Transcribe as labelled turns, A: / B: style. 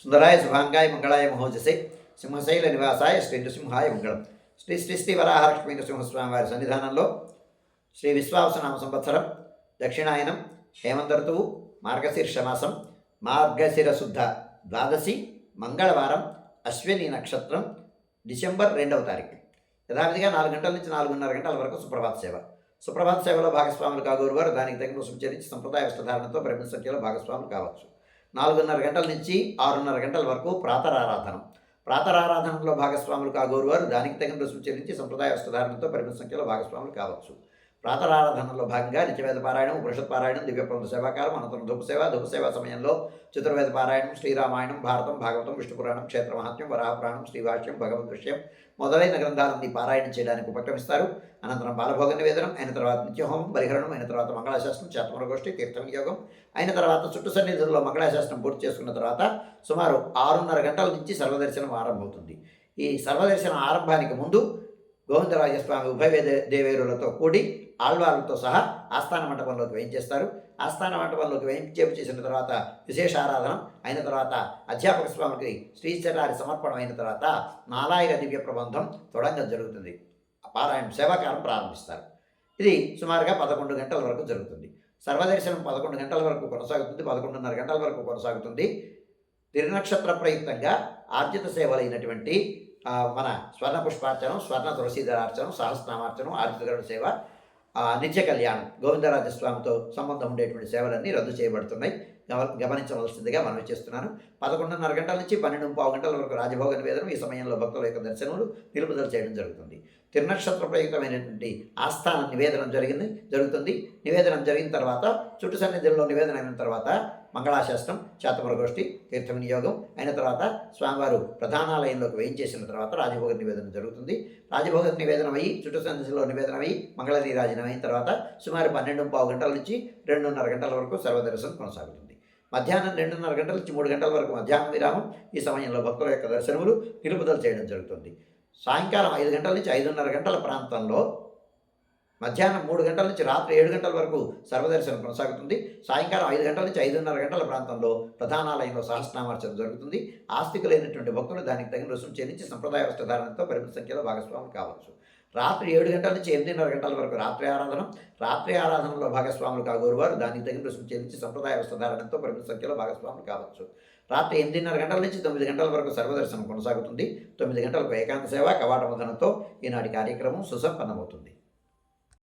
A: సుందరాయ శుభాంగాయ మంగళాయ మహోజసే సింహశైల నివాసాయ శ్రీ నృసింహాయ మంగళం. శ్రీ శ్రీ శ్రీ వరాహలక్ష్మీ నృసింహస్వామి వారి సన్నిధానంలో శ్రీ విశ్వావసనామ సంవత్సరం దక్షిణాయనం హేమంత ఋతువు మార్గశీర్ష మాసం మార్గశిర శుద్ధ ద్వాదశి మంగళవారం అశ్విని నక్షత్రం డిసెంబర్ 2వ తారీఖు. యథావిధిగా 4 గంటల నుంచి 4:30 గంటల వరకు సుప్రభాత సేవ. సుప్రభాత సేవలో భాగస్వాములు కాగోరు వారు దానికి తగిన రుసుము చెల్లించి సంప్రదాయ వస్త్రధారణతో పరిమిత సంఖ్యలో భాగస్వాములు కావచ్చు. 4:30 గంటల నుంచి 6:30 గంటల వరకు ప్రాతరారాధనం. ప్రాతరారాధనలో భాగస్వాములు కాగోరు వారు దానికి తగిన రుసుము చెల్లించి సంప్రదాయ వస్త్రధారణతో పరిమిత సంఖ్యలో భాగస్వాములు కావచ్చు. ప్రాతరారాధనలో భాగంగా నిత్యవేద పారాయణం, ఉపనిషత్ పారాయణం, దివ్యప్రబంధ సేవాకారం, అనంతరం ధూపసేవ సమయంలో చతుర్వేద పారాయణం, శ్రీరామాయణం, భారతం, భాగవతం, విష్ణు పురాణం, క్షేత్ర మహాత్మ్యం, వరాహపురాణం, శ్రీభాష్యం, భగవద్ విషయం మొదలైన గ్రంథాలన్నీ పారాయణం చేయడానికి ఉపక్రమిస్తారు. అనంతరం బాలభోగ నివేదనం అయిన తర్వాత నిత్యహోమం, బలిహరణం అయిన తర్వాత మంగళాశాస్త్రం, చేతమరగోష్ఠి, తీర్థ వినియోగం అయిన తర్వాత చుట్టు సన్నిధుల్లో మంగళాశాస్త్రం పూర్తి చేసుకున్న తర్వాత సుమారు 6:30 గంటల నుంచి సర్వదర్శనం ఆరంభమవుతుంది. ఈ సర్వదర్శనం ఆరంభానికి ముందు గోవిందరాజస్వామి ఉభయ దేవేరులతో కూడి ఆళ్వార్లతో సహా ఆస్థాన మండపంలోకి వేయించేస్తారు. ఆస్థాన మండపంలోకి వేయించేపు చేసిన తర్వాత విశేష ఆరాధన అయిన తర్వాత అధ్యాపక స్వామికి శ్రీచరారి సమర్పణం అయిన తర్వాత నాలాయిర దివ్య ప్రబంధం తొడంగం జరుగుతుంది. పారాయణ సేవాకాలం ప్రారంభిస్తారు. ఇది సుమారుగా 11 గంటల వరకు జరుగుతుంది. సర్వదర్శనం 11 గంటల వరకు కొనసాగుతుంది. 11:30 గంటల వరకు కొనసాగుతుంది. తిరునక్షత్ర ప్రయుక్తంగా ఆర్జిత సేవలైనటువంటి మన స్వర్ణ పుష్పార్చనం, స్వర్ణ తులసీధరార్చనం, సహస్రనామార్చనం, ఆర్జితగరుడ సేవ, నిత్య కళ్యాణం, గోవిందరాజస్వామితో సంబంధం ఉండేటువంటి సేవలన్నీ రద్దు చేయబడుతున్నాయి. గమనించవలసిందిగా మనం చేస్తున్నాను. 11:30 గంటల నుంచి 12:15 గంటల వరకు రాజభోగ నివేదనం. ఈ సమయంలో భక్తుల యొక్క దర్శనములు నిలుపుదల చేయడం జరుగుతుంది. తిరునక్షత్ర ప్రయుక్తమైనటువంటి ఆస్థాన నివేదనం జరుగుతుంది. నివేదనం జరిగిన తర్వాత చుట్టు సన్నిధుల్లో నివేదన అయిన తర్వాత మంగళాశాస్త్రం, చేతమరగోష్ఠి, తీర్థ వినియోగం అయిన తర్వాత స్వామివారు ప్రధానాలయంలోకి వేయించేసిన తర్వాత రాజభోగ నివేదన జరుగుతుంది. రాజభోగ నివేదనం అయ్యి చుట్టు సన్నిధిలో నివేదన అయ్యి మంగళ నీరాజనం అయిన తర్వాత సుమారు 12:15 గంటల నుంచి 2:30 గంటల వరకు సర్వదర్శనం కొనసాగుతుంది. మధ్యాహ్నం 2:30 గంటల నుంచి 3 గంటల వరకు మధ్యాహ్న విరామం. ఈ సమయంలో భక్తుల యొక్క దర్శనములు నిలుపుదల చేయడం జరుగుతుంది. సాయంకాలం 5 గంటల నుంచి 5:30 గంటల ప్రాంతంలో మధ్యాహ్నం 3 గంటల నుంచి రాత్రి 7 గంటల వరకు సర్వదర్శనం కొనసాగుతుంది. సాయంకాలం 5 గంటల నుంచి 5:30 గంటల ప్రాంతంలో ప్రధానాలయంలో సహస్రనామార్చన జరుగుతుంది. ఆస్తికులైనటువంటి భక్తులు దానికి తగిన రుసుము చెల్లించి సంప్రదాయ వస్త్రధారణతో పరిమిత సంఖ్యలో భాగస్వాములు కావచ్చు. రాత్రి 7 గంటల నుంచి 8:30 గంటల వరకు రాత్రి ఆరాధన. రాత్రి ఆరాధనలో భాగస్వాములు కాగోరు వారు దానికి తగిన రుసుము చెల్లించి సంప్రదాయ వస్త్రధారణతో పరిమిత సంఖ్యలో భాగస్వాములు కావచ్చు. రాత్రి 8:30 గంటల నుంచి 9 గంటల వరకు సర్వదర్శనం కొనసాగుతుంది. 9 గంటలకు ఏకాంత సేవ కవాట మదనంతో ఈనాటి కార్యక్రమం సుసంపన్నమవుతుంది.